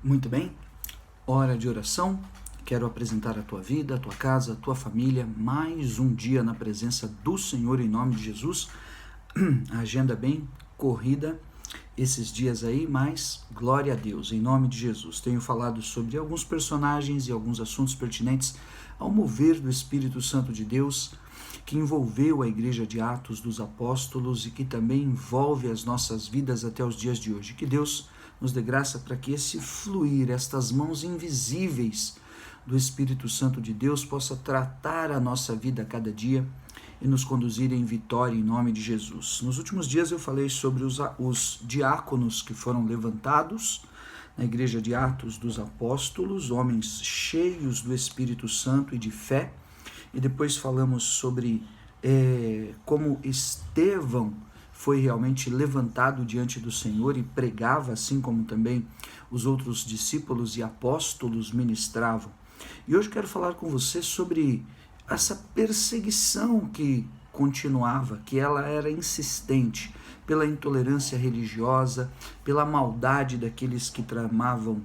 Muito bem, hora de oração. Quero apresentar a tua vida, a tua casa, a tua família, mais um dia na presença do Senhor em nome de Jesus. A agenda bem corrida esses dias aí, mas glória a Deus, em nome de Jesus. Tenho falado sobre alguns personagens e alguns assuntos pertinentes ao mover do Espírito Santo de Deus, que envolveu a igreja de Atos dos Apóstolos e que também envolve as nossas vidas até os dias de hoje. Que Deus nos dê graça para que esse fluir, estas mãos invisíveis do Espírito Santo de Deus possa tratar a nossa vida a cada dia e nos conduzir em vitória em nome de Jesus. Nos últimos dias eu falei sobre os diáconos que foram levantados na igreja de Atos dos Apóstolos, homens cheios do Espírito Santo e de fé, e depois falamos sobre como Estevão foi realmente levantado diante do Senhor e pregava, assim como também os outros discípulos e apóstolos ministravam. E hoje quero falar com você sobre essa perseguição que continuava, que ela era insistente, pela intolerância religiosa, pela maldade daqueles que tramavam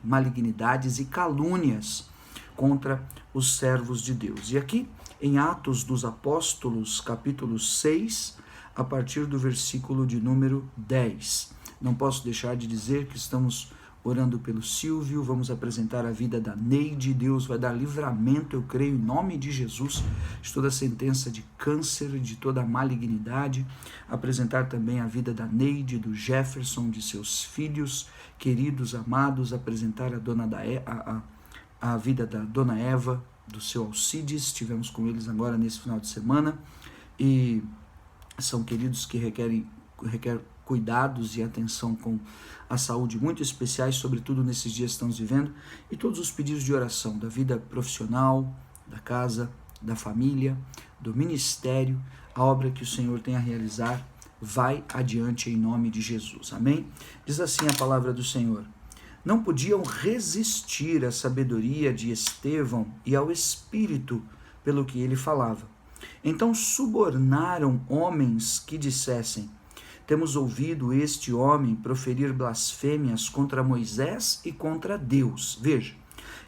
malignidades e calúnias contra os servos de Deus. E aqui em Atos dos Apóstolos, capítulo 6, a partir do versículo de número 10. Não posso deixar de dizer que estamos orando pelo Silvio, vamos apresentar a vida da Neide, Deus vai dar livramento, eu creio, em nome de Jesus, de toda a sentença de câncer, de toda a malignidade, apresentar também a vida da Neide, do Jefferson, de seus filhos, queridos, amados, apresentar a vida da Dona Eva, do seu Alcides, estivemos com eles agora nesse final de semana, e são queridos que requer cuidados e atenção com a saúde muito especiais, sobretudo nesses dias que estamos vivendo, e todos os pedidos de oração da vida profissional, da casa, da família, do ministério, a obra que o Senhor tem a realizar, vai adiante em nome de Jesus. Amém? Diz assim a palavra do Senhor: não podiam resistir à sabedoria de Estevão e ao espírito pelo que ele falava. Então subornaram homens que dissessem: temos ouvido este homem proferir blasfêmias contra Moisés e contra Deus. Veja,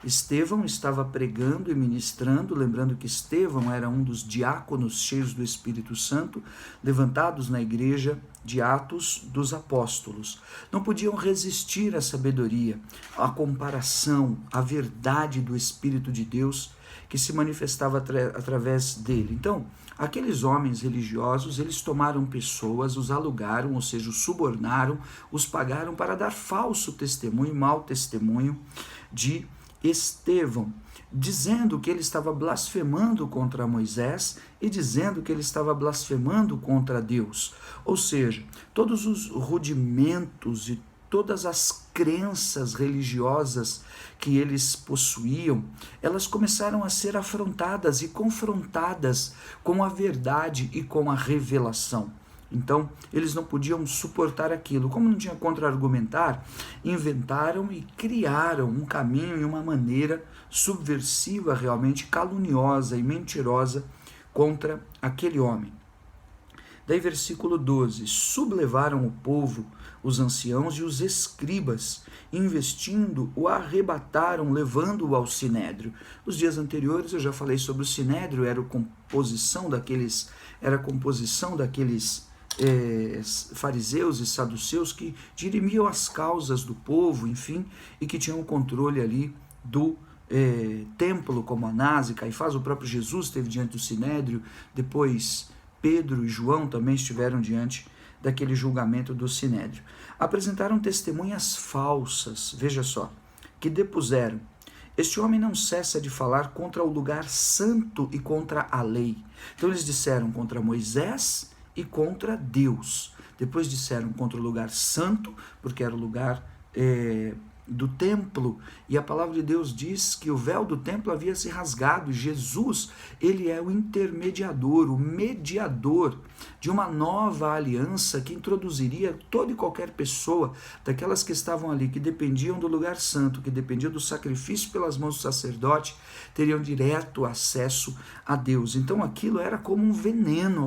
Estevão estava pregando e ministrando, lembrando que Estevão era um dos diáconos cheios do Espírito Santo, levantados na igreja de Atos dos Apóstolos. Não podiam resistir à sabedoria, à comparação, à verdade do Espírito de Deus que se manifestava através dele. Então, aqueles homens religiosos, eles tomaram pessoas, os alugaram, ou seja, os subornaram, os pagaram para dar falso testemunho, mau testemunho de Estevão, dizendo que ele estava blasfemando contra Moisés e dizendo que ele estava blasfemando contra Deus. Ou seja, todos os rudimentos e todas as crenças religiosas que eles possuíam, elas começaram a ser afrontadas e confrontadas com a verdade e com a revelação. Então, eles não podiam suportar aquilo. Como não tinha contra-argumentar, inventaram e criaram um caminho e uma maneira subversiva, realmente caluniosa e mentirosa contra aquele homem. Daí versículo 12, sublevaram o povo, os anciãos e os escribas, investindo, o arrebataram, levando-o ao sinédrio. Nos dias anteriores eu já falei sobre o sinédrio, era a composição daqueles fariseus e saduceus que dirimiam as causas do povo, enfim, e que tinham o controle ali do templo, como Anás e Caifás. O próprio Jesus esteve diante do sinédrio, depois Pedro e João também estiveram diante daquele julgamento do sinédrio. Apresentaram testemunhas falsas, veja só, que depuseram: este homem não cessa de falar contra o lugar santo e contra a lei. Então eles disseram contra Moisés e contra Deus. Depois disseram contra o lugar santo, porque era o lugar do templo, e a palavra de Deus diz que o véu do templo havia se rasgado. Jesus, ele é o intermediador, o mediador de uma nova aliança que introduziria toda e qualquer pessoa, daquelas que estavam ali, que dependiam do lugar santo, que dependiam do sacrifício pelas mãos do sacerdote, teriam direto acesso a Deus. Então aquilo era como um veneno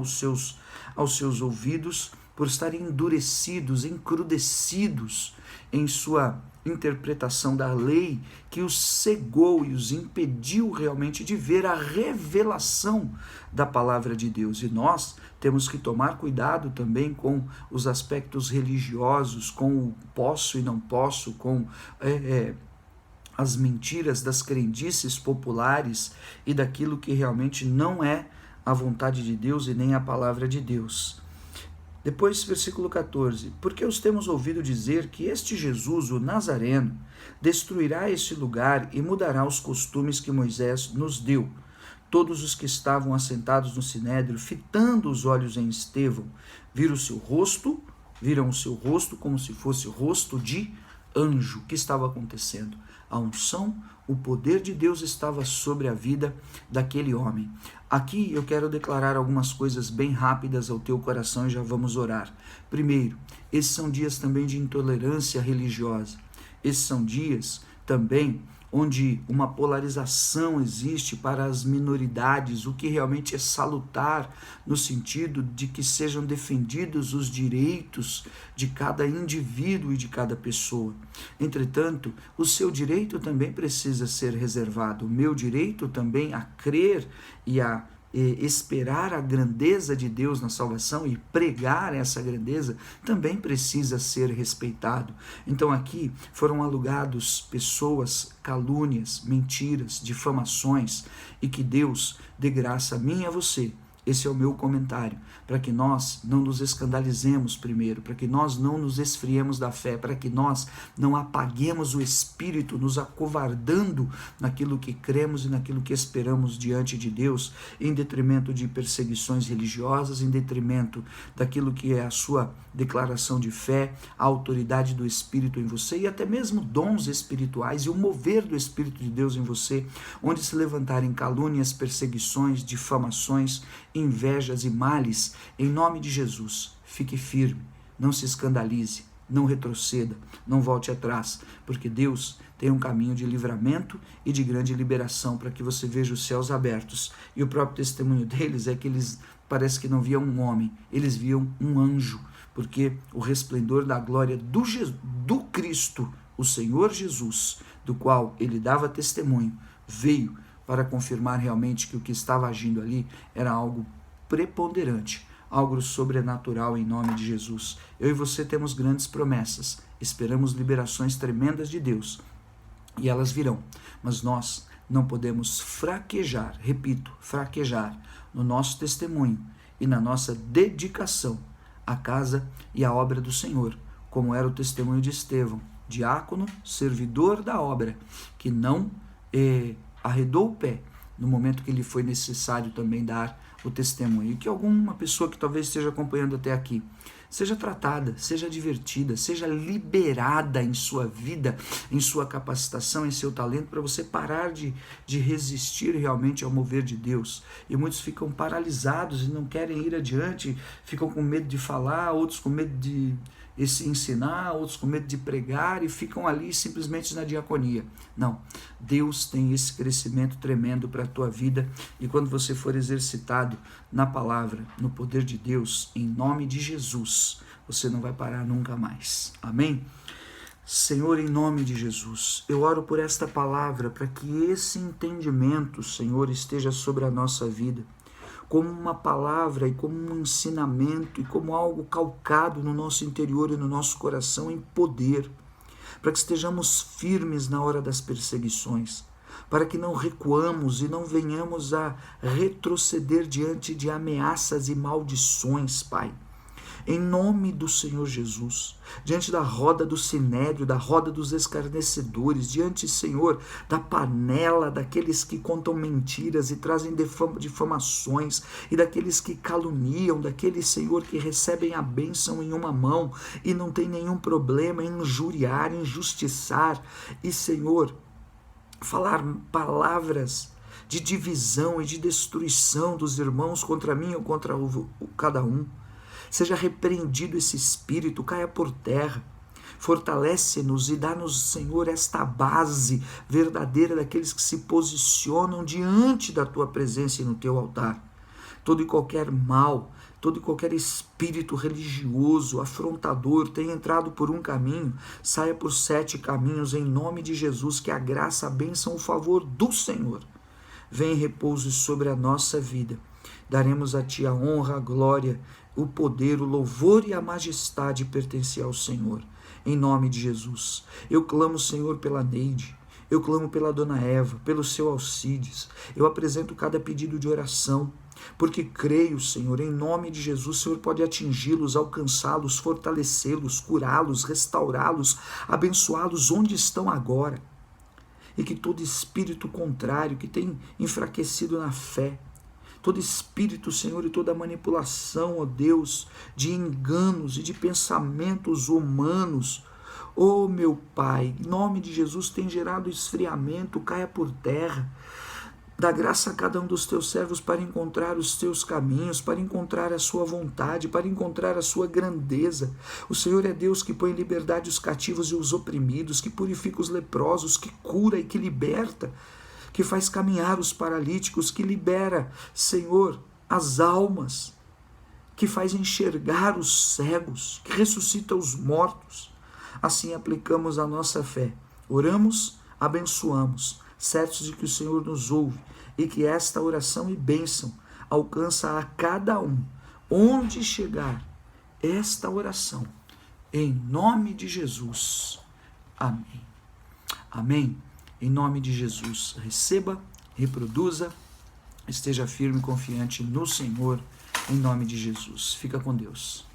aos seus ouvidos, por estarem endurecidos, encrudecidos. em sua interpretação da lei, que os cegou e os impediu realmente de ver a revelação da palavra de Deus. E nós temos que tomar cuidado também com os aspectos religiosos, com o posso e não posso, com as mentiras das crendices populares e daquilo que realmente não é a vontade de Deus e nem a palavra de Deus. Depois, versículo 14, porque os temos ouvido dizer que este Jesus, o Nazareno, destruirá este lugar e mudará os costumes que Moisés nos deu. Todos os que estavam assentados no sinédrio, fitando os olhos em Estevão, viram o seu rosto como se fosse rosto de anjo. O que estava acontecendo? A unção, o poder de Deus estava sobre a vida daquele homem. Aqui eu quero declarar algumas coisas bem rápidas ao teu coração e já vamos orar. Primeiro, esses são dias também de intolerância religiosa. Esses são dias também onde uma polarização existe para as minoridades, o que realmente é salutar no sentido de que sejam defendidos os direitos de cada indivíduo e de cada pessoa. Entretanto, o seu direito também precisa ser reservado, o meu direito também a crer e a esperar a grandeza de Deus na salvação e pregar essa grandeza também precisa ser respeitado. Então aqui foram alugados pessoas, calúnias, mentiras, difamações, e que Deus dê graça a mim e a você. Esse é o meu comentário, para que nós não nos escandalizemos primeiro, para que nós não nos esfriemos da fé, para que nós não apaguemos o Espírito, nos acovardando naquilo que cremos e naquilo que esperamos diante de Deus, em detrimento de perseguições religiosas, em detrimento daquilo que é a sua declaração de fé, a autoridade do Espírito em você e até mesmo dons espirituais e o mover do Espírito de Deus em você, onde se levantarem calúnias, perseguições, difamações, invejas e males, em nome de Jesus, fique firme, não se escandalize, não retroceda, não volte atrás, porque Deus tem um caminho de livramento e de grande liberação para que você veja os céus abertos. E o próprio testemunho deles é que eles parece que não viam um homem, eles viam um anjo, porque o resplendor da glória do Cristo, o Senhor Jesus, do qual ele dava testemunho, veio para confirmar realmente que o que estava agindo ali era algo preponderante, algo sobrenatural em nome de Jesus. Eu e você temos grandes promessas, esperamos liberações tremendas de Deus e elas virão, mas nós não podemos fraquejar, repito, fraquejar no nosso testemunho e na nossa dedicação à casa e à obra do Senhor, como era o testemunho de Estevão, diácono, servidor da obra, que não arredou o pé no momento que lhe foi necessário também dar o testemunho. E que alguma pessoa que talvez esteja acompanhando até aqui seja tratada, seja divertida, seja liberada em sua vida, em sua capacitação, em seu talento, para você parar de resistir realmente ao mover de Deus. E muitos ficam paralisados e não querem ir adiante, ficam com medo de falar, outros com medo de ensinar, outros com medo de pregar e ficam ali simplesmente na diaconia. Não, Deus tem esse crescimento tremendo para a tua vida e quando você for exercitado na palavra, no poder de Deus, em nome de Jesus, você não vai parar nunca mais. Amém? Senhor, em nome de Jesus, eu oro por esta palavra para que esse entendimento, Senhor, esteja sobre a nossa vida, como uma palavra e como um ensinamento e como algo calcado no nosso interior e no nosso coração em poder, para que estejamos firmes na hora das perseguições, para que não recuamos e não venhamos a retroceder diante de ameaças e maldições, Pai. Em nome do Senhor Jesus, diante da roda do sinédrio, da roda dos escarnecedores, diante, Senhor, da panela daqueles que contam mentiras e trazem difamações, e daqueles que caluniam, daqueles, Senhor, que recebem a bênção em uma mão e não tem nenhum problema em injuriar, injustiçar, e, Senhor, falar palavras de divisão e de destruição dos irmãos contra mim ou contra cada um. Seja repreendido esse espírito, caia por terra, fortalece-nos e dá-nos, Senhor, esta base verdadeira daqueles que se posicionam diante da Tua presença e no Teu altar. Todo e qualquer mal, todo e qualquer espírito religioso, afrontador, tenha entrado por um caminho, saia por 7 caminhos, em nome de Jesus, que a graça, a bênção, o favor do Senhor venha em repouso sobre a nossa vida. Daremos a Ti a honra, a glória, o poder, o louvor e a majestade pertencem ao Senhor. Em nome de Jesus. Eu clamo, Senhor, pela Neide. Eu clamo pela Dona Eva, pelo seu Alcides. Eu apresento cada pedido de oração, porque creio, Senhor, em nome de Jesus, o Senhor pode atingi-los, alcançá-los, fortalecê-los, curá-los, restaurá-los, abençoá-los onde estão agora. E que todo espírito contrário que tem enfraquecido na fé, todo espírito, Senhor, e toda manipulação, ó Deus, de enganos e de pensamentos humanos, ó meu Pai, em nome de Jesus, tem gerado esfriamento, caia por terra. Dá graça a cada um dos teus servos para encontrar os teus caminhos, para encontrar a sua vontade, para encontrar a sua grandeza. O Senhor é Deus que põe em liberdade os cativos e os oprimidos, que purifica os leprosos, que cura e que liberta, que faz caminhar os paralíticos, que libera, Senhor, as almas, que faz enxergar os cegos, que ressuscita os mortos. Assim aplicamos a nossa fé. Oramos, abençoamos, certos de que o Senhor nos ouve e que esta oração e bênção alcança a cada um, onde chegar esta oração, em nome de Jesus. Amém. Amém. Em nome de Jesus, receba, reproduza, esteja firme e confiante no Senhor, em nome de Jesus. Fica com Deus.